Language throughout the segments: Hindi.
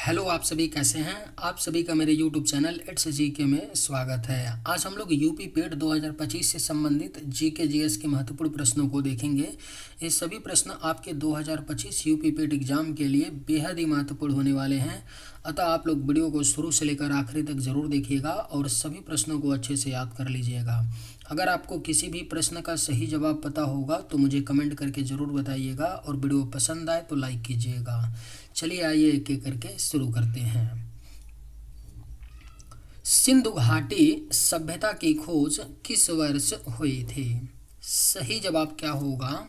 हेलो, आप सभी कैसे हैं। आप सभी का मेरे यूट्यूब चैनल इट्स जीके में स्वागत है। आज हम लोग यूपी पेट 2025 से संबंधित जीके जीएस के महत्वपूर्ण प्रश्नों को देखेंगे। ये सभी प्रश्न आपके 2025 यूपी पेट एग्जाम के लिए बेहद ही महत्वपूर्ण होने वाले हैं। अतः आप लोग वीडियो को शुरू से लेकर आखिरी तक ज़रूर देखिएगा और सभी प्रश्नों को अच्छे से याद कर लीजिएगा। अगर आपको किसी भी प्रश्न का सही जवाब पता होगा तो मुझे कमेंट करके ज़रूर बताइएगा और वीडियो पसंद आए तो लाइक कीजिएगा। चलिए आइए एक एक करके शुरू करते हैं। सिंधु घाटी सभ्यता की खोज किस वर्ष हुई थी? सही जवाब क्या होगा?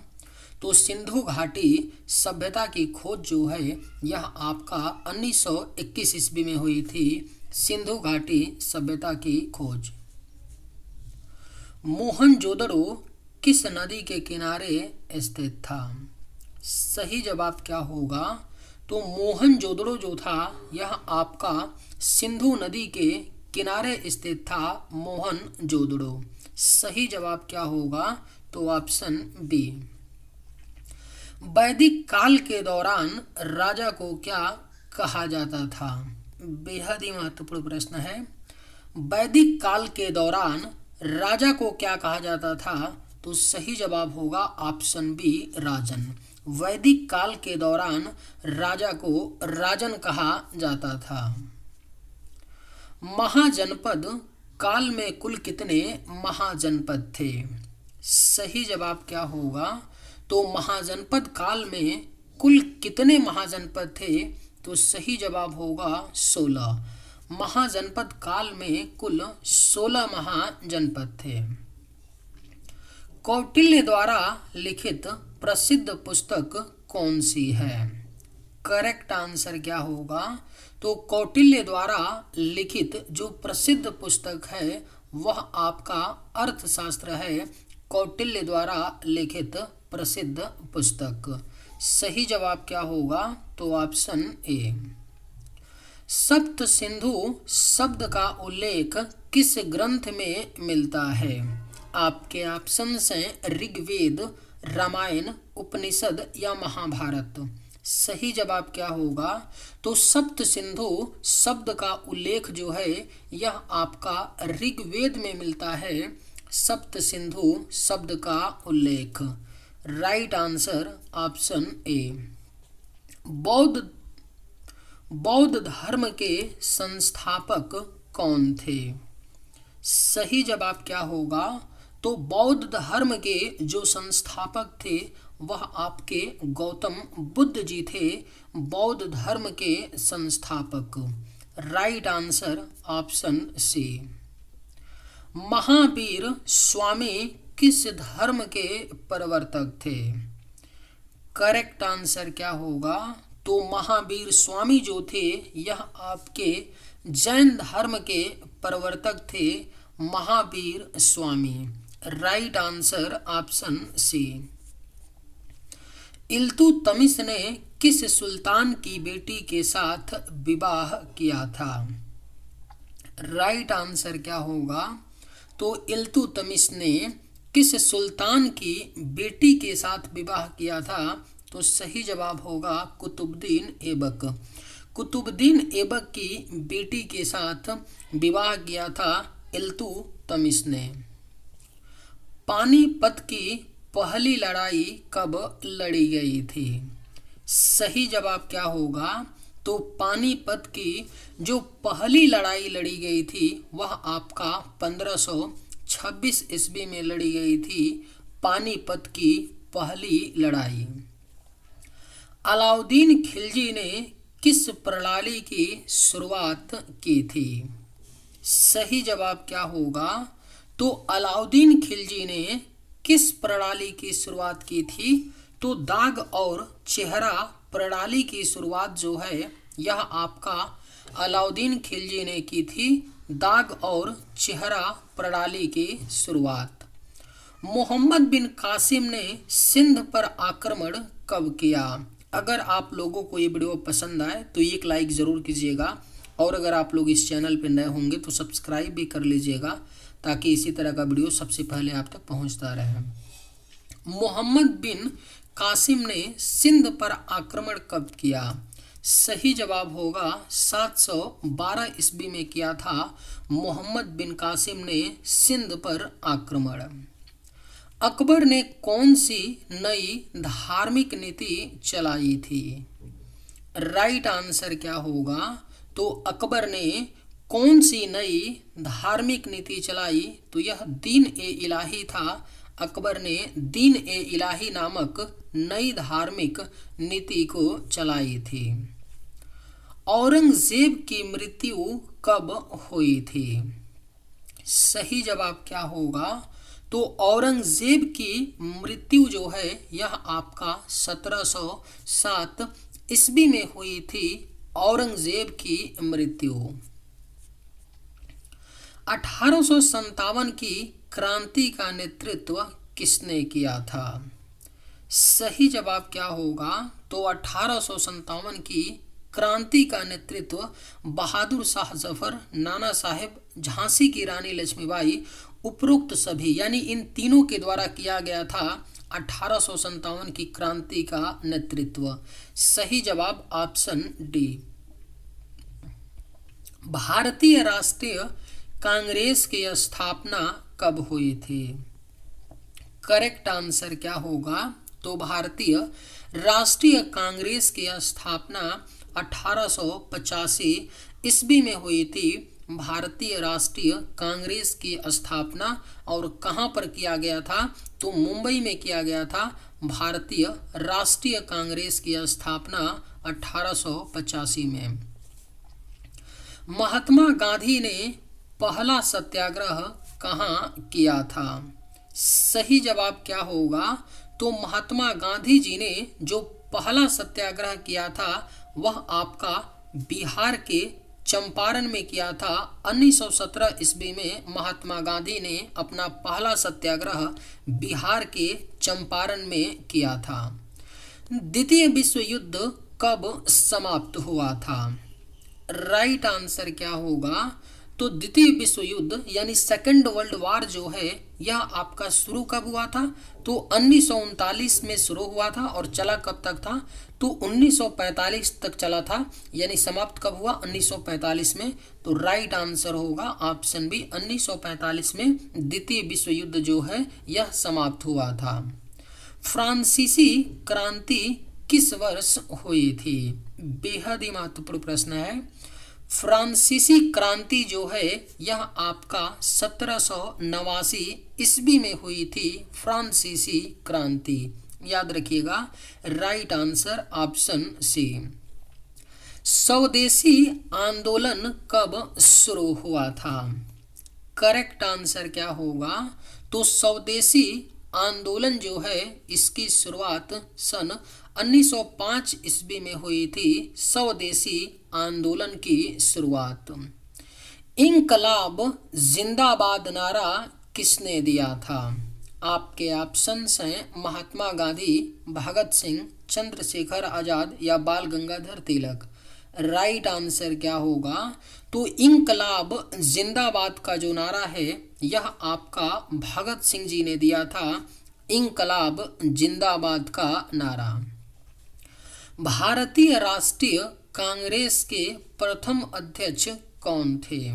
तो सिंधु घाटी सभ्यता की खोज जो है यह आपका 1921 ईस्वी में हुई थी। सिंधु घाटी सभ्यता की खोज। मोहनजोदड़ो किस नदी के किनारे स्थित था? सही जवाब क्या होगा? तो मोहनजोदड़ो जो था यह आपका सिंधु नदी के किनारे स्थित था। मोहनजोदड़ो। सही जवाब क्या होगा? तो ऑप्शन बी। वैदिक काल के दौरान राजा को क्या कहा जाता था? बेहद ही महत्वपूर्ण प्रश्न है। वैदिक काल के दौरान राजा को क्या कहा जाता था? तो सही जवाब होगा ऑप्शन बी, राजन। वैदिक काल के दौरान राजा को राजन कहा जाता था। महाजनपद काल में कुल कितने महाजनपद थे? सही जवाब क्या होगा? तो महाजनपद काल में कुल कितने महाजनपद थे? तो सही जवाब होगा 16। महाजनपद काल में कुल 16 महाजनपद थे। कौटिल्य द्वारा लिखित प्रसिद्ध पुस्तक कौन सी है? करेक्ट आंसर क्या होगा? तो कौटिल्य द्वारा लिखित जो प्रसिद्ध पुस्तक है वह आपका अर्थशास्त्र है। कौटिल्य द्वारा लिखित प्रसिद्ध पुस्तक। सही जवाब क्या होगा? तो ऑप्शन ए। सप्त सिंधु शब्द का उल्लेख किस ग्रंथ में मिलता है? आपके ऑप्शंस हैं ऋग्वेद, रामायण, उपनिषद या महाभारत। सही जवाब क्या होगा? तो सप्त सिंधु शब्द का उल्लेख जो है यह आपका ऋग्वेद में मिलता है। सप्त सिंधु शब्द का उल्लेख। Right answer option A. बौद्ध धर्म के संस्थापक कौन थे? सही जवाब क्या होगा? तो बौद्ध धर्म के जो संस्थापक थे वह आपके गौतम बुद्ध जी थे। बौद्ध धर्म के संस्थापक। Right answer option C. Mahavir Swami किस धर्म के प्रवर्तक थे? करेक्ट आंसर क्या होगा? तो महावीर स्वामी जो थे यह आपके जैन धर्म के प्रवर्तक थे। Mahavir Swami. Right answer option C. Iltutmish ने किस सुल्तान की बेटी के साथ विवाह किया था? राइट आंसर क्या होगा? तो इल्तुतमिश ने किस सुल्तान की बेटी के साथ विवाह किया था? तो सही जवाब होगा कुतुबुद्दीन ऐबक। कुतुबुद्दीन ऐबक की बेटी के साथ विवाह किया था इल्तुतमिश ने। पानीपत की पहली लड़ाई कब लड़ी गई थी? सही जवाब क्या होगा? तो पानीपत की जो पहली लड़ाई लड़ी गई थी वह आपका 1526 ईस्वी में लड़ी गई थी। पानीपत की पहली लड़ाई। अलाउद्दीन खिलजी ने किस प्रणाली की शुरुआत की थी? सही जवाब क्या होगा? तो अलाउद्दीन खिलजी ने किस प्रणाली की शुरुआत की थी? तो दाग और चेहरा प्रणाली की शुरुआत जो है यह आपका अलाउद्दीन खिलजी ने की थी। दाग और चेहरा प्रणाली की शुरुआत। मोहम्मद बिन कासिम ने सिंध पर आक्रमण कब किया? अगर आप लोगों को ये वीडियो पसंद आए तो एक लाइक ज़रूर कीजिएगा और अगर आप लोग इस चैनल पर नए होंगे तो सब्सक्राइब भी कर लीजिएगा ताकि इसी तरह का वीडियो सबसे पहले आप तक पहुंचता रहे। मोहम्मद बिन कासिम ने सिंध पर आक्रमण कब किया? सही जवाब होगा 712 ईस्वी में किया था मोहम्मद बिन कासिम ने सिंध पर आक्रमण। अकबर ने कौन सी नई धार्मिक नीति चलाई थी? राइट आंसर क्या होगा? तो अकबर ने कौन सी नई धार्मिक नीति चलाई? तो यह दीन ए इलाही था। अकबर ने दीन ए इलाही नामक नई धार्मिक नीति को चलाई थी। औरंगजेब की मृत्यु कब हुई थी? सही जवाब क्या होगा? तो औरंगजेब की मृत्यु जो है यह आपका 1707 ईस्वी में हुई थी। औरंगजेब की मृत्यु। 1857 की क्रांति का नेतृत्व किसने किया था? सही जवाब क्या होगा? तो 1857 की क्रांति का नेतृत्व बहादुर शाह जफर, नाना साहेब, झांसी की रानी लक्ष्मीबाई, उपरोक्त सभी यानी इन तीनों के द्वारा किया गया था 1857 की क्रांति का नेतृत्व। सही जवाब ऑप्शन डी। भारतीय राष्ट्रीय कांग्रेस की स्थापना कब हुई थी? करेक्ट आंसर क्या होगा? तो भारतीय राष्ट्रीय कांग्रेस की स्थापना 1885 ईस्वी में हुई थी। भारतीय राष्ट्रीय कांग्रेस की स्थापना और कहां पर किया गया था? तो मुंबई में किया गया था। भारतीय राष्ट्रीय कांग्रेस की स्थापना 1885 में। महात्मा गांधी ने पहला सत्याग्रह कहाँ किया था? सही जवाब क्या होगा? तो महात्मा गांधी जी ने जो पहला सत्याग्रह किया था वह आपका बिहार के चंपारण में किया था। 1917 ईस्वी में महात्मा गांधी ने अपना पहला सत्याग्रह बिहार के चंपारण में किया था। द्वितीय विश्व युद्ध कब समाप्त हुआ था? राइट आंसर क्या होगा? तो द्वितीय विश्व युद्ध यानी सेकेंड वर्ल्ड वार जो है यह आपका शुरू कब हुआ था? तो 1939 में शुरू हुआ था और चला कब तक था? तो 1945 तक चला था। यानी समाप्त कब हुआ? 1945 में। तो राइट आंसर होगा ऑप्शन बी, 1945 में द्वितीय विश्व युद्ध जो है यह समाप्त हुआ था। फ्रांसीसी क्रांति किस वर्ष हुई थी? बेहद ही महत्वपूर्ण प्रश्न है। फ्रांसीसी क्रांति जो है यह आपका 1789 ईस्वी में हुई थी। फ्रांसीसी क्रांति याद रखिएगा। Right answer option C. स्वदेशी आंदोलन कब शुरू हुआ था? करेक्ट आंसर क्या होगा? तो स्वदेशी आंदोलन जो है इसकी शुरुआत सन 1905 ईस्वी में हुई थी। स्वदेशी आंदोलन की शुरुआत। इंकलाब जिंदाबाद नारा किसने दिया था? आपके ऑप्शंस हैं महात्मा गांधी, भगत सिंह, चंद्रशेखर आजाद या बाल गंगाधर तिलक। राइट आंसर क्या होगा? तो इंकलाब जिंदाबाद का जो नारा है यह आपका भगत सिंह जी ने दिया था। इंकलाब जिंदाबाद का नारा। भारतीय राष्ट्रीय कांग्रेस के प्रथम अध्यक्ष कौन थे?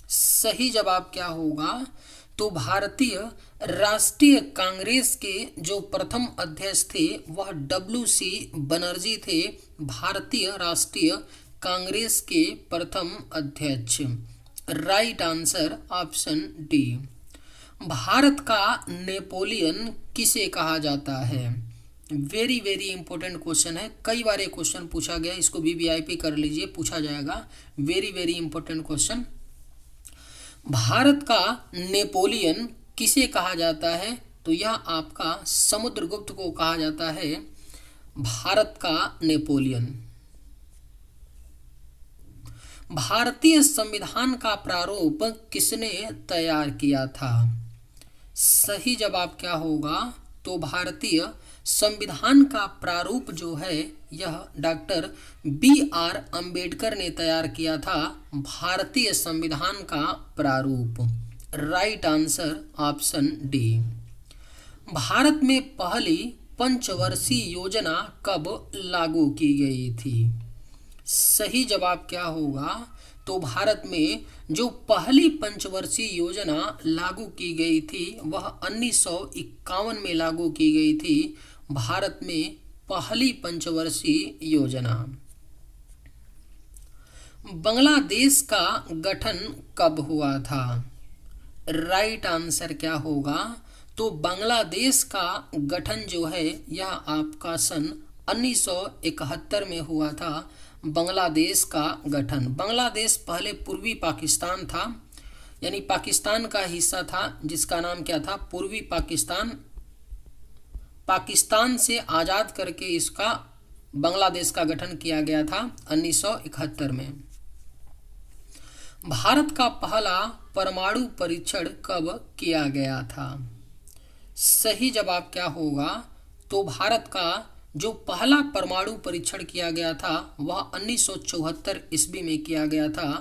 सही जवाब क्या होगा? तो भारतीय राष्ट्रीय कांग्रेस के जो प्रथम अध्यक्ष थे वह WC बनर्जी थे। भारतीय राष्ट्रीय कांग्रेस के प्रथम अध्यक्ष। Right answer option D. Bharat का नेपोलियन किसे कहा जाता है? वेरी वेरी इंपॉर्टेंट क्वेश्चन है। कई बार ये क्वेश्चन पूछा गया, इसको भी VIP कर लीजिए, पूछा जाएगा। Very very important question. Bharat का नेपोलियन किसे कहा जाता है? तो यह आपका समुद्रगुप्त को कहा जाता है भारत का नेपोलियन। भारतीय संविधान का प्रारूप किसने तैयार किया था? सही जवाब क्या होगा? तो भारतीय संविधान का प्रारूप जो है यह डॉक्टर BR अंबेडकर ने तैयार किया था। भारतीय संविधान का प्रारूप। Right answer option D. Bharat में पहली पंचवर्षीय योजना कब लागू की गई थी? सही जवाब क्या होगा? तो भारत में जो पहली पंचवर्षीय योजना लागू की गई थी वह 1951 में लागू की गई थी। भारत में पहली पंचवर्षीय योजना। बांग्लादेश का गठन कब हुआ था? राइट आंसर क्या होगा? तो बांग्लादेश का गठन जो है यह आपका सन 1971 में हुआ था। बांग्लादेश का गठन। बांग्लादेश पहले पूर्वी पाकिस्तान था, यानी पाकिस्तान का हिस्सा था, जिसका नाम क्या था? पूर्वी पाकिस्तान। पाकिस्तान से आज़ाद करके इसका बांग्लादेश का गठन किया गया था 1971 में। भारत का पहला परमाणु परीक्षण कब किया गया था? सही जवाब क्या होगा? तो भारत का जो पहला परमाणु परीक्षण किया गया था वह 1974 ईस्वी में किया गया था।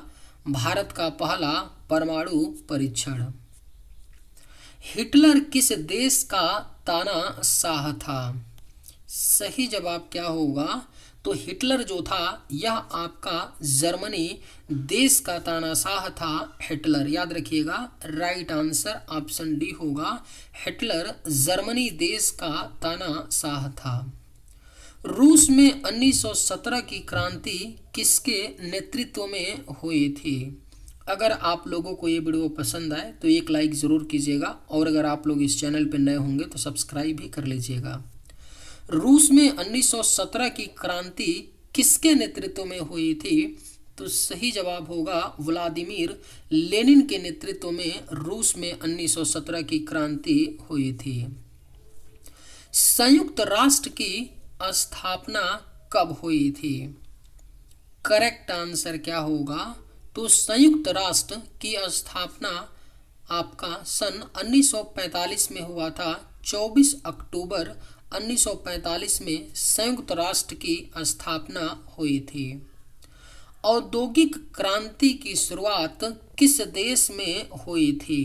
भारत का पहला परमाणु परीक्षण। हिटलर किस देश का तानाशाह था? सही जवाब क्या होगा? तो हिटलर जो था यह आपका जर्मनी देश का तानाशाह था। हिटलर, याद रखिएगा, राइट आंसर ऑप्शन डी होगा। हिटलर जर्मनी देश का तानाशाह था। रूस में 1917 की क्रांति किसके नेतृत्व में हुई थी? अगर आप लोगों को ये वीडियो पसंद आए तो एक लाइक ज़रूर कीजिएगा, और अगर आप लोग इस चैनल पर नए होंगे तो सब्सक्राइब भी कर लीजिएगा। रूस में 1917 की क्रांति किसके नेतृत्व में हुई थी? तो सही जवाब होगा व्लादिमीर लेनिन के नेतृत्व में रूस में 1917 की क्रांति हुई थी। संयुक्त राष्ट्र की स्थापना कब हुई थी? करेक्ट आंसर क्या होगा? तो संयुक्त राष्ट्र की स्थापना आपका सन 1945 में हुआ था। 24 अक्टूबर 1945 में संयुक्त राष्ट्र की स्थापना हुई थी। औद्योगिक क्रांति की शुरुआत किस देश में हुई थी?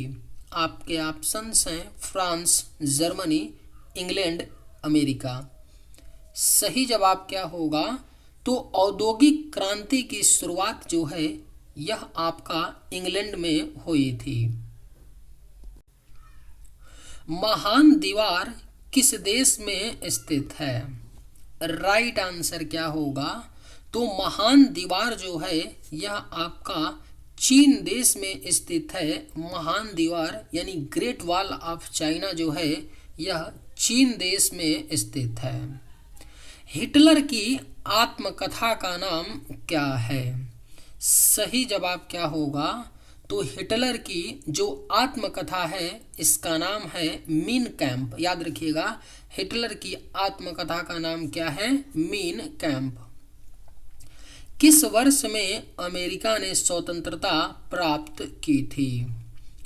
आपके ऑप्शंस हैं फ्रांस, जर्मनी, इंग्लैंड, अमेरिका। सही जवाब क्या होगा? तो औद्योगिक क्रांति की शुरुआत जो है यह आपका इंग्लैंड में हुई थी। महान दीवार किस देश में स्थित है? राइट आंसर क्या होगा? तो महान दीवार जो है यह आपका चीन देश में स्थित है। महान दीवार यानी ग्रेट वॉल ऑफ चाइना जो है यह चीन देश में स्थित है। हिटलर की आत्मकथा का नाम क्या है? सही जवाब क्या होगा? तो हिटलर की जो आत्मकथा है इसका नाम है मीन कैंप। याद रखिएगा, हिटलर की आत्मकथा का नाम क्या है? Mean camp. किस वर्ष में अमेरिका ने स्वतंत्रता प्राप्त की थी?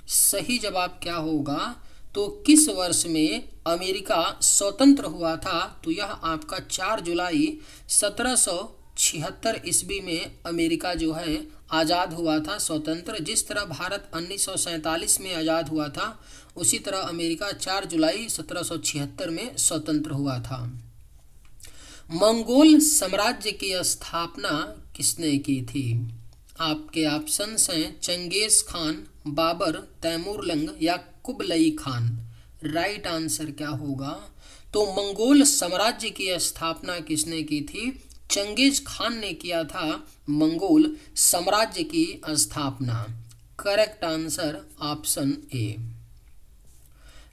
सही जवाब क्या होगा? तो किस वर्ष में अमेरिका स्वतंत्र हुआ था? तो यह आपका 4 जुलाई 1776 ईस्वी में अमेरिका जो है आज़ाद हुआ था, स्वतंत्र। जिस तरह भारत 1947 में आज़ाद हुआ था उसी तरह अमेरिका 4 जुलाई 1776 में स्वतंत्र हुआ था। मंगोल साम्राज्य की स्थापना किसने की थी? आपके ऑप्शंस हैं चंगेज खान, बाबर, तैमूरलंग या कुबलई खान। राइट आंसर क्या होगा? तो मंगोल साम्राज्य की स्थापना किसने की थी? चंगेज खान ने किया था मंगोल साम्राज्य की स्थापना। Correct answer option A.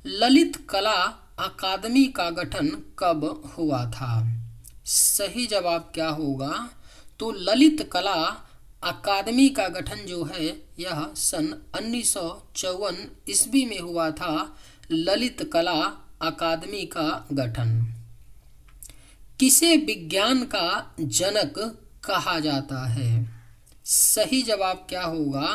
Lalit कला अकादमी का गठन कब हुआ था? सही जवाब क्या होगा? तो ललित कला अकादमी का गठन जो है यह सन 1954 ईस्वी में हुआ था। ललित कला अकादमी का गठन। किसे विज्ञान का जनक कहा जाता है? सही जवाब क्या होगा?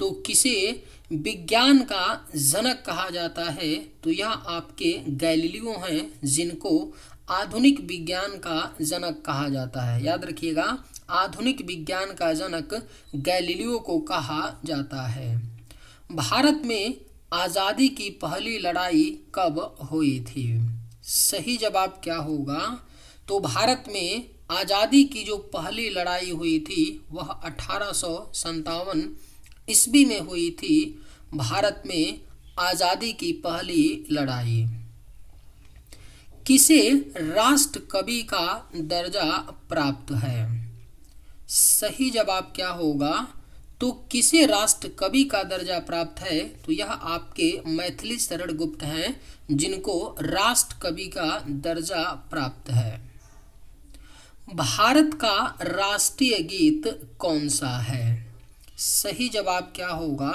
तो किसे विज्ञान का जनक कहा जाता है? तो यह आपके गैलीलियो हैं, जिनको आधुनिक विज्ञान का जनक कहा जाता है। याद रखिएगा, आधुनिक विज्ञान का जनक गैलीलियो को कहा जाता है। भारत में आज़ादी की पहली लड़ाई कब हुई थी? सही जवाब क्या होगा? तो भारत में आज़ादी की जो पहली लड़ाई हुई थी वह 1857 ईस्वी में हुई थी। भारत में आज़ादी की पहली लड़ाई। किसे राष्ट्र कवि का दर्जा प्राप्त है? सही जवाब क्या होगा? तो किसे राष्ट्र कवि का दर्जा प्राप्त है? तो यह आपके मैथिली शरण गुप्त हैं जिनको राष्ट्र कवि का दर्जा प्राप्त है। भारत का राष्ट्रीय गीत कौन सा है? सही जवाब क्या होगा?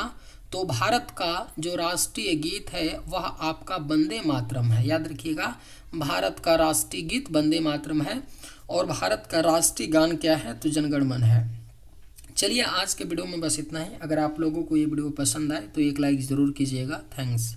तो भारत का जो राष्ट्रीय गीत है वह आपका वंदे मातरम है। याद रखिएगा, भारत का राष्ट्रीय गीत वंदे मातरम है और भारत का राष्ट्रीय गान क्या है? तो जनगण मन है। चलिए आज के वीडियो में बस इतना ही। अगर आप लोगों को ये वीडियो पसंद आए तो एक लाइक ज़रूर कीजिएगा। थैंक्स।